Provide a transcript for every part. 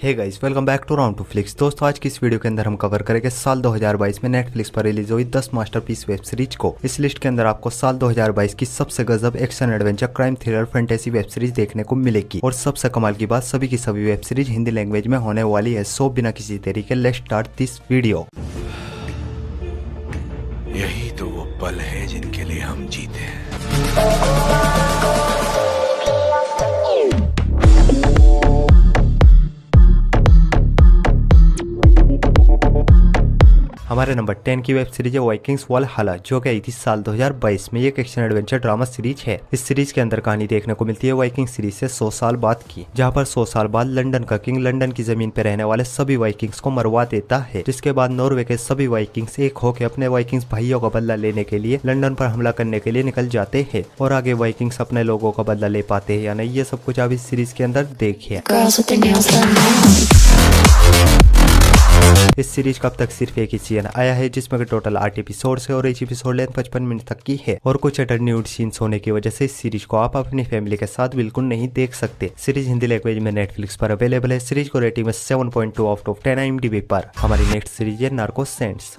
Hey guys, welcome back to Round Two Flicks. दोस्तों, आज की इस वीडियो के अंदर हम कवर करेंगे साल 2022 में नेटफ्लिक्स पर रिलीज हुई 10 मास्टरपीस वेब सीरीज को। इस लिस्ट के अंदर आपको साल 2022 की सबसे गजब action adventure crime thriller fantasy web series देखने को मिलेगी। और सबसे कमाल की बात, सभी की सभी वेब सीरीज हिंदी लैंग्वेज में होने वाली है। सो बिना किसी देरी के लेट्स स्टार्ट दिस वीडियो। यही तो वो पल है जिनके लिए हम जीते हैं। हमारे नंबर 10 की वेब सीरीज है वाइकिंग्स वॉलहला, जो कि आई थी साल 2022 में। ये एक एक्शन एडवेंचर ड्रामा सीरीज है। इस सीरीज के अंदर कहानी देखने को मिलती है वाइकिंग सीरीज से 100 साल बाद की, जहां पर 100 साल बाद लंदन का किंग लंदन की जमीन पर रहने वाले सभी वाइकिंग्स को मरवा देता है। जिसके बाद नॉर्वे के सभी वाइकिंग्स एक होकर अपने वाइकिंग्स भाइयों का बदला लेने के लिए लंदन पर हमला करने के लिए निकल जाते हैं। और आगे वाइकिंग्स अपने लोगों का बदला ले पाते हैं या नहीं, ये सब कुछ आप इस सीरीज के अंदर देखिए। इस सीरीज का अब तक सिर्फ एक ही सीजन आया है, जिसमें टोटल 8 एपिसोड है और each एपिसोड लेंथ 55 मिनट तक की है। और कुछ एडल्ट न्यूड सीन्स होने की वजह से इस सीरीज को आप अपनी फैमिली के साथ बिल्कुल नहीं देख सकते। सीरीज हिंदी लैंग्वेज में नेटफ्लिक्स पर अवेलेबल है। सीरीज को रेटिंग में 7.2 आउट ऑफ 10 IMDb पर। हमारी नेक्स्ट सीरीज है नार्को सेंट्स।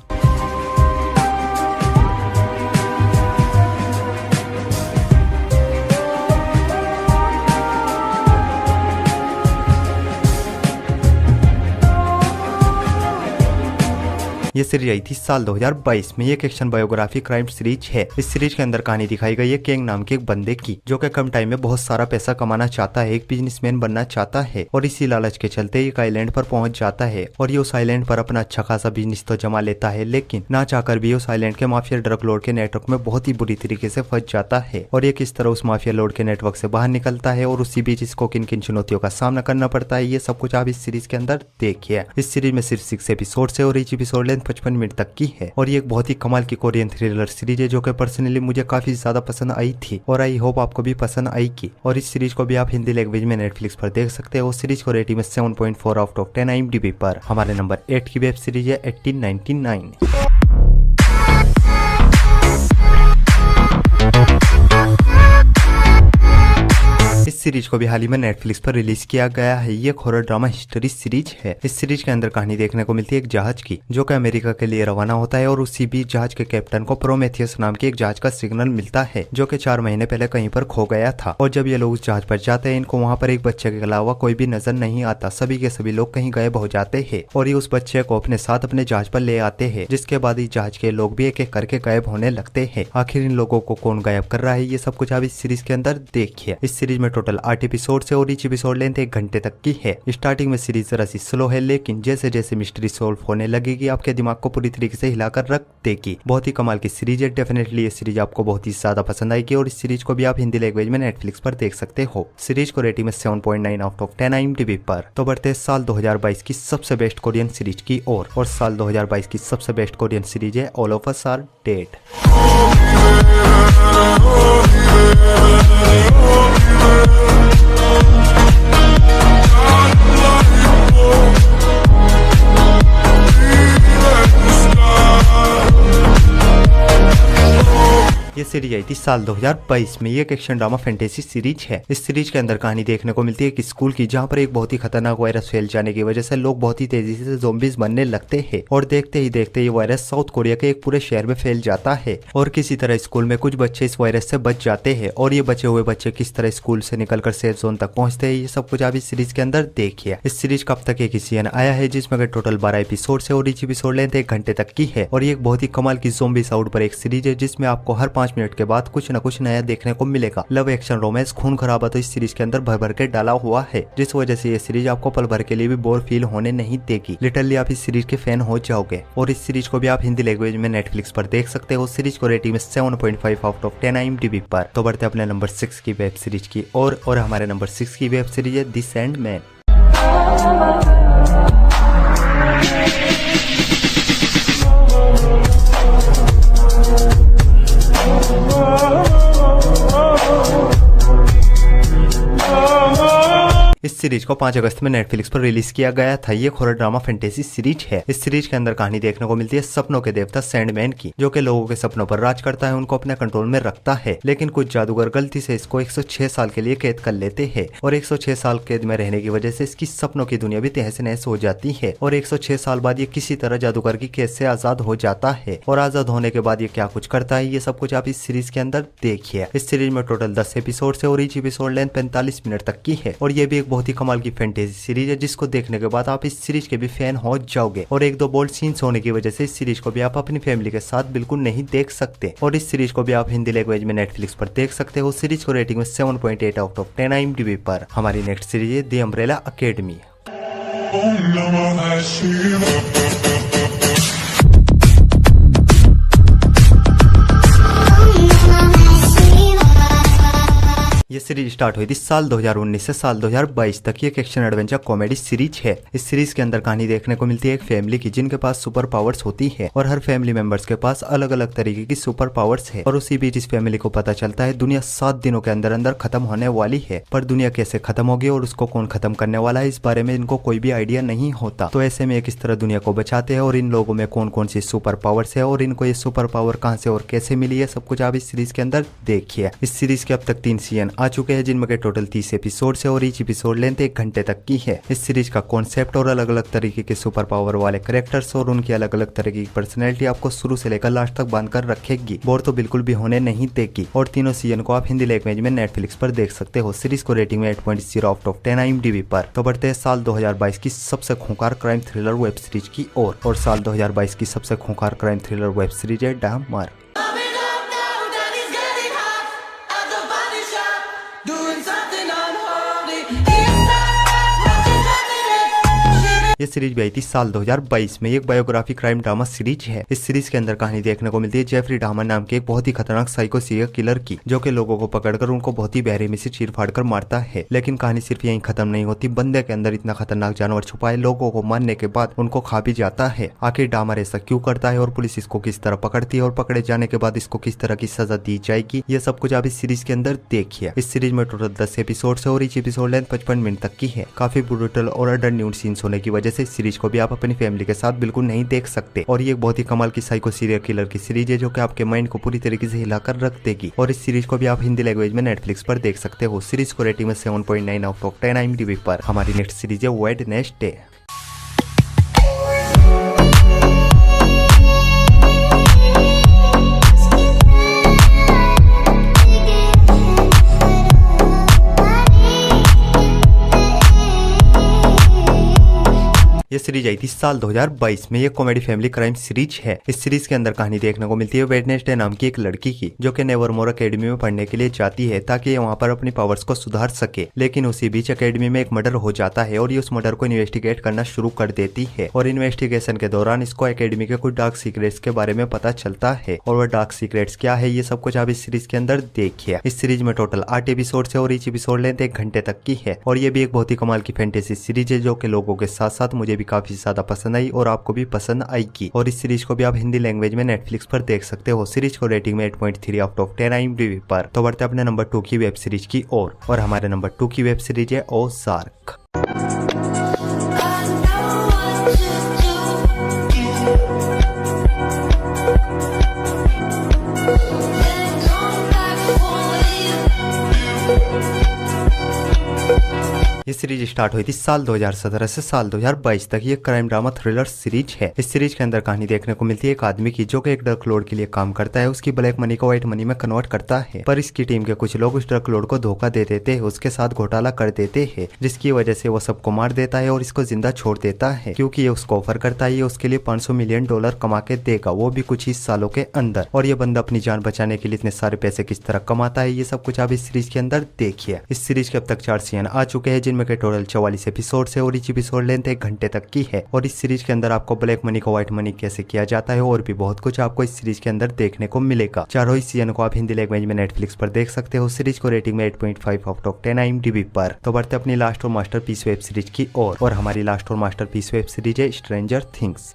ये सीरीज आई थी साल 2022 में। एक एक्शन बायोग्राफी क्राइम सीरीज है। इस सीरीज के अंदर कहानी दिखाई गई है केंग नाम के एक बंदे की, जो कि कम टाइम में बहुत सारा पैसा कमाना चाहता है, एक बिजनेसमैन बनना चाहता है। और इसी लालच के चलते एक आइलैंड पर पहुंच जाता है और ये उस आइलैंड पर अपना अच्छा खासा बिजनेस तो जमा लेता है, लेकिन ना चाहकर भी उस आइलैंड के माफिया ड्रग लॉर्ड के नेटवर्क में बहुत ही बुरी तरीके से फंस जाता है। और ये किस तरह उस माफिया लॉर्ड के नेटवर्क से बाहर निकलता है और उसी बीच इसको किन किन चुनौतियों का सामना करना पड़ता है, ये सब कुछ आप इस सीरीज के अंदर देखिए। इस सीरीज में सिर्फ 6 एपिसोड है और each एपिसोड लेंथ 55 मिनट तक की है। और ये एक बहुत ही कमाल की कोरियन थ्रिलर सीरीज है, जो कि पर्सनली मुझे काफी ज्यादा पसंद आई थी और आई होप आपको भी पसंद आएगी। और इस सीरीज को भी आप हिंदी लैंग्वेज में नेटफ्लिक्स पर देख सकते हो। सीरीज को रेटिंग में 7.4 आउट ऑफ 10 IMDb पर। हमारे नंबर 8 की वेब सीरीज है 1899। इस सीरीज को भी हाल ही में नेटफ्लिक्स पर रिलीज किया गया है। ये एक हॉरर ड्रामा हिस्ट्री सीरीज है। इस सीरीज के अंदर कहानी देखने को मिलती है एक जहाज की, जो कि अमेरिका के लिए रवाना होता है। और उसी बीच जहाज के कैप्टन को प्रोमेथियस नाम के एक जहाज का सिग्नल मिलता है, जो कि 4 महीने पहले कहीं पर खो गया था। और जब ये लोग उस जहाज पर जाते हैं, इनको वहाँ पर एक बच्चे के अलावा कोई भी नजर नहीं आता। सभी के सभी लोग कहीं गायब हो जाते हैं और ये उस बच्चे को अपने साथ अपने जहाज पर ले आते हैं। जिसके बाद इस जहाज के लोग भी एक एक करके गायब होने लगते हैं। आखिर इन लोगों को कौन गायब कर रहा है, ये सब कुछ आप इस सीरीज के अंदर देखिए। इस सीरीज में टोटल 8 एपिसोड है और each एपिसोड लेंथ 1 घंटे तक की है। स्टार्टिंग में सीरीज जरा सी स्लो है, लेकिन जैसे जैसे मिस्ट्री सोल्व होने लगेगी आपके दिमाग को पूरी तरीके से हिलाकर रख देगी। बहुत ही कमाल की सीरीज है। डेफिनेटली ये सीरीज आपको बहुत ही ज्यादा पसंद आएगी और इस सीरीज को भी आप हिंदी लैंग्वेज में नेटफ्लिक्स पर देख सकते हो। सीरीज को रेटिंग में 7.9 आउट ऑफ 10 IMDb पर। तो बढ़ते साल 2022 की सबसे बेस्ट कोरियन सीरीज की ओर। और साल 2022 की सबसे बेस्ट कोरियन सीरीज है All of Us Are Dead. ये सीरीज आई थी साल 2022 में। ये एक एक्शन ड्रामा फैंटेसी सीरीज है। इस सीरीज के अंदर कहानी देखने को मिलती है एक स्कूल की, जहाँ पर एक बहुत ही खतरनाक वायरस फैल जाने की वजह से लोग बहुत ही तेजी से ज़ॉम्बीज बनने लगते हैं। और देखते ही देखते ये वायरस साउथ कोरिया के एक पूरे शहर में फैल जाता है। और किसी तरह स्कूल में कुछ बच्चे इस वायरस से बच जाते हैं और ये बचे हुए बच्चे किस तरह स्कूल से निकलकर सेफ जोन तक पहुंचते हैं, ये सब कुछ आप इस सीरीज के अंदर देखिए। इस सीरीज का अब तक एक ही सीजन आया है, जिसमें टोटल 12 एपिसोड है और each एपिसोड लेंथ 1 घंटे तक की है। और ये एक बहुत ही कमाल की ज़ॉम्बीज आउटब्रेक सीरीज है, जिसमें आपको हर 5 मिनट के बाद कुछ न कुछ नया देखने को मिलेगा। लव, एक्शन, रोमांस, खून खराबा तो इस सीरीज के अंदर भर भर के डाला हुआ है, जिस वजह से ये सीरीज आपको पल भर के लिए भी बोर फील होने नहीं देगी। लिटरली आप इस सीरीज के फैन हो जाओगे। और इस सीरीज को भी आप हिंदी लैंग्वेज में नेटफ्लिक्स पर देख सकते हो। सीरीज को रेटिंग में 7.5 आउट ऑफ 10 IMDb पर। तो बढ़ते अपने नंबर 6 की वेब सीरीज की और हमारे नंबर 6 की वेब सीरीज है द सैंडमैन। इस इस सीरीज को 5 अगस्त में नेटफ्लिक्स पर रिलीज किया गया था। ये हॉरर ड्रामा फैंटेसी सीरीज है। इस सीरीज के अंदर कहानी देखने को मिलती है सपनों के देवता सैंडमैन की, जो कि लोगों के सपनों पर राज करता है, उनको अपने कंट्रोल में रखता है। लेकिन कुछ जादूगर गलती से इसको 106 साल के लिए कैद कर लेते हैं और 106 साल कैद में रहने की वजह से इसकी सपनों की दुनिया भी तहस नहस हो जाती है और 106 साल बाद ये किसी तरह जादूगर की कैद से आजाद हो जाता है। और आजाद होने के बाद ये क्या कुछ करता है, ये सब कुछ आप इस सीरीज के अंदर देखिए। इस सीरीज में टोटल 10 एपिसोड है और ईच एपिसोड लेंथ 45 मिनट तक की है और ये भी एक बहुत ही कमाल की फैंटेसी सीरीज है, जिसको देखने के बाद आप इस सीरीज के भी फैन हो जाओगे। और एक दो बोल्ड सीन्स होने की वजह से इस सीरीज को भी आप अपनी फैमिली के साथ बिल्कुल नहीं देख सकते और इस सीरीज को भी आप हिंदी लैंग्वेज में नेटफ्लिक्स पर देख सकते हो। सीरीज को रेटिंग में 7.8 आउट ऑफ 10 IMDb पर। हमारी नेक्स्ट सीरीज है द अम्ब्रेला अकेडमी। ये सीरीज स्टार्ट हुई थी साल 2019 से साल 2022 तक। ये एक एक्शन एडवेंचर कॉमेडी सीरीज है। इस सीरीज के अंदर कहानी देखने को मिलती है एक फैमिली की, जिनके पास सुपर पावर्स होती है और हर फैमिली मेंबर्स के पास अलग अलग तरीके की सुपर पावर्स है। और उसी बीच इस फैमिली को पता चलता है दुनिया 7 दिनों के अंदर अंदर खत्म होने वाली है, पर दुनिया कैसे खत्म होगी और उसको कौन खत्म करने वाला है, इस बारे में इनको कोई भी आइडिया नहीं होता। तो ऐसे में ये किस तरह दुनिया को बचाते हैं और इन लोगों में कौन कौन सी सुपर पावर्स है और इनको ये सुपर पावर कहाँ से और कैसे मिली है, सब कुछ आप इस सीरीज के अंदर देखिए। इस सीरीज के अब तक 3 सीजन आ चुके हैं, जिनमें टोटल 30 एपिसोड है और ईच एपिसोड लेंथ 1 घंटे तक की है। इस सीरीज का कॉन्सेप्ट और अलग अलग तरीके के सुपर पावर वाले कैरेक्टर्स और उनकी अलग अलग तरीके की पर्सनैलिटी आपको शुरू से लेकर लास्ट तक बांध कर रखेगी, बोर तो बिल्कुल भी होने नहीं देगी। और तीनों सीजन को आप हिंदी लैंग्वेज में नेटफ्लिक्स पर देख सकते हो। सीरीज को रेटिंग में 8.0 आउट ऑफ 10 IMDb पर। तो बढ़ते हैं साल 2022 की सबसे खूंखार क्राइम थ्रिलर वेब सीरीज की ओर। और साल 2022 की सबसे खूंखार क्राइम थ्रिलर वेब सीरीज है डामर। ये सीरीज भी आई थी साल 2022 में। एक बायोग्राफी क्राइम ड्रामा सीरीज है। इस सीरीज के अंदर कहानी देखने को मिलती है जेफरी डामर नाम के एक बहुत ही खतरनाक साइको सीरियल किलर की, जो कि लोगों को पकड़कर उनको बहुत ही बेरहमी से चीर-फाड़ कर मारता है। लेकिन कहानी सिर्फ यहीं खत्म नहीं होती, बंदे के अंदर इतना खतरनाक जानवर छुपा है, लोगों को मारने के बाद उनको खा भी जाता है। आखिर डामर ऐसा क्यों करता है और पुलिस इसको किस तरह पकड़ती है और पकड़े जाने के बाद इसको किस तरह की सजा दी जाएगी, ये सब कुछ आप इस सीरीज के अंदर देखिए। इस सीरीज में टोटल 10 एपिसोड है और ईच एपिसोड लेंथ 55 मिनट तक की है। काफी ब्रूटल और अडल्ट न्यूड सीन्स होने की वजह से इस सीरीज को भी आप अपनी फैमिली के साथ बिल्कुल नहीं देख सकते। और ये एक बहुत ही कमाल की साइको सीरियल किलर की सीरीज है, जो कि आपके माइंड को पूरी तरीके से हिलाकर रख देगी। और इस सीरीज को भी आप हिंदी लैंग्वेज में नेटफ्लिक्स पर देख सकते हो। सीरीज को रेटिंग में 7.9 आउट ऑफ 10 IMDb पर। हमारी नेक्स्ट सीरीज है वेडनेसडे। ये सीरीज आई थी साल 2022 में। ये कॉमेडी फैमिली क्राइम सीरीज है। इस सीरीज के अंदर कहानी देखने को मिलती है वेडनेसडे नाम की एक लड़की की, जो कि नेवरमोर अकेडमी में पढ़ने के लिए जाती है ताकि ये वहाँ पर अपनी पावर्स को सुधार सके। लेकिन उसी बीच अकेडमी में एक मर्डर हो जाता है और ये उस मर्डर को इन्वेस्टिगेट करना शुरू कर देती है। और इन्वेस्टिगेशन के दौरान इसको अकेडमी के कुछ डार्क सीक्रेट्स के बारे में पता चलता है। और वह डार्क सीक्रेट्स क्या है, ये सब कुछ आप इस सीरीज के अंदर देखिए। इस सीरीज में टोटल 8 एपिसोड है और ईच एपिसोड लेंथ 1 घंटे तक की है। और ये भी एक बहुत ही कमाल की फैंटेसी सीरीज है, जो कि लोगों के साथ साथ मुझे भी काफी ज्यादा पसंद आई और आपको भी पसंद आएगी। और इस सीरीज को भी आप हिंदी लैंग्वेज में नेटफ्लिक्स पर देख सकते हो। सीरीज को रेटिंग में 8.3 आउट ऑफ 10 IMDb पर। तो बढ़ते अपने नंबर 2 की वेब सीरीज की ओर। और हमारे नंबर 2 की वेब सीरीज है ओज़ार्क। ये सीरीज स्टार्ट हुई थी साल 2017 से साल 2022 तक। ये क्राइम ड्रामा थ्रिलर सीरीज है। इस सीरीज के अंदर कहानी देखने को मिलती है एक आदमी की, जो कि एक ड्रग लॉर्ड के लिए काम करता है। उसकी ब्लैक मनी को व्हाइट मनी में कन्वर्ट करता है, पर इसकी टीम के कुछ लोग उस ड्रग लॉर्ड को धोखा दे देते हैं, उसके साथ घोटाला कर देते हैं, जिसकी वजह से वो सबको मार देता है और इसको जिंदा छोड़ देता है, क्योंकि ये उसको ऑफर करता है ये उसके लिए $500 मिलियन कमा के देगा, वो भी कुछ ही सालों के अंदर। और ये बंदा अपनी जान बचाने के लिए इतने सारे पैसे किस तरह कमाता है, ये सब कुछ आप इस सीरीज के अंदर देखिए। इस सीरीज के अब तक 4 सीजन आ चुके हैं, जिनमें के टोटल 44 एपिसोड है और ईच एपिसोड लेंथ 1 घंटे तक की है। और इस सीरीज के अंदर आपको ब्लैक मनी को व्हाइट मनी कैसे किया जाता है और भी बहुत कुछ आपको इस सीरीज के अंदर देखने को मिलेगा। चारों ही सीजन को आप हिंदी लैंग्वेज में नेटफ्लिक्स पर देख सकते हो। सीरीज को रेटिंग में 8.5 आउट ऑफ 10 IMDb पर। तो बढ़ते अपनी लास्ट और मास्टरपीस वेब सीरीज की ओर। और हमारी लास्ट और मास्टरपीस वेब सीरीज है स्ट्रेंजर थिंग्स।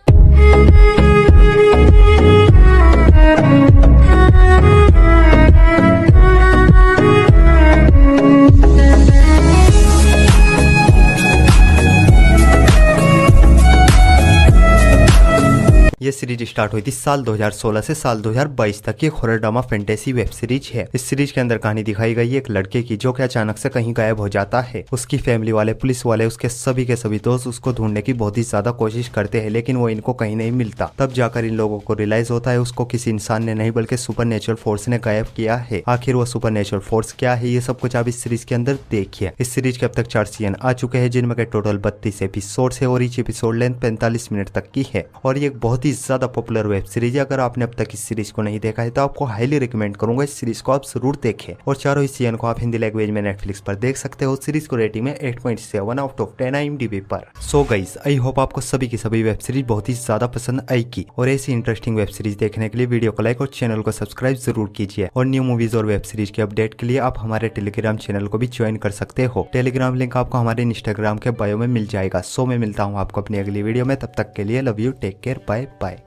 स्टार्ट हुई थी साल 2016 से साल 2022 तक की horror drama fantasy web series है। इस सीरीज के अंदर कहानी दिखाई गई है एक लड़के की जो कि अचानक से कहीं गायब हो जाता है। उसकी फैमिली वाले, पुलिस वाले, उसके सभी के सभी दोस्त उसको ढूंढने की बहुत ही ज्यादा कोशिश करते हैं, लेकिन वो इनको कहीं नहीं मिलता। तब जाकर इन लोगों को रियलाइज होता है उसको किसी इंसान ने नहीं बल्कि सुपरनेचुरल फोर्स ने गायब किया है। आखिर वो सुपरनेचुरल फोर्स क्या है, ये सब कुछ आप इस सीरीज के अंदर देखिए। इस सीरीज के अब तक 4 सीजन आ चुके हैं जिनमें के टोटल 32 एपिसोड है और ईच एपिसोड लेंथ 45 मिनट तक की है और ये एक बहुत ही ज्यादा पॉपुलर वेब सीरीज है। अगर आपने अब तक इस सीरीज को नहीं देखा है तो आपको हाईली रिकमेंड करूंगा इस सीरीज को आप जरूर देखें। और चारों ही सीजन को आप हिंदी लैंग्वेज में नेटफ्लिक्स पर देख सकते हो। सीरीज को रेटिंग में 8.7 आउट ऑफ 10 IMDb पर। सो गाइस, आई होप आपको सभी की सभी वेब सीरीज बहुत ही ज्यादा पसंद आएगी और ऐसी इंटरेस्टिंग वेब सीरीज देखने के लिए वीडियो को लाइक और चैनल को सब्सक्राइब जरूर कीजिए। और न्यू मूवीज और वेब सीरीज के अपडेट के लिए आप हमारे टेलीग्राम चैनल को भी ज्वाइन कर सकते हो। टेलीग्राम लिंक आपको हमारे इंस्टाग्राम के बायो में मिल जाएगा। सो मैं मिलता हूँ आपको अपनी अगली वीडियो में, तब तक के लिए love you, take care, bye bye.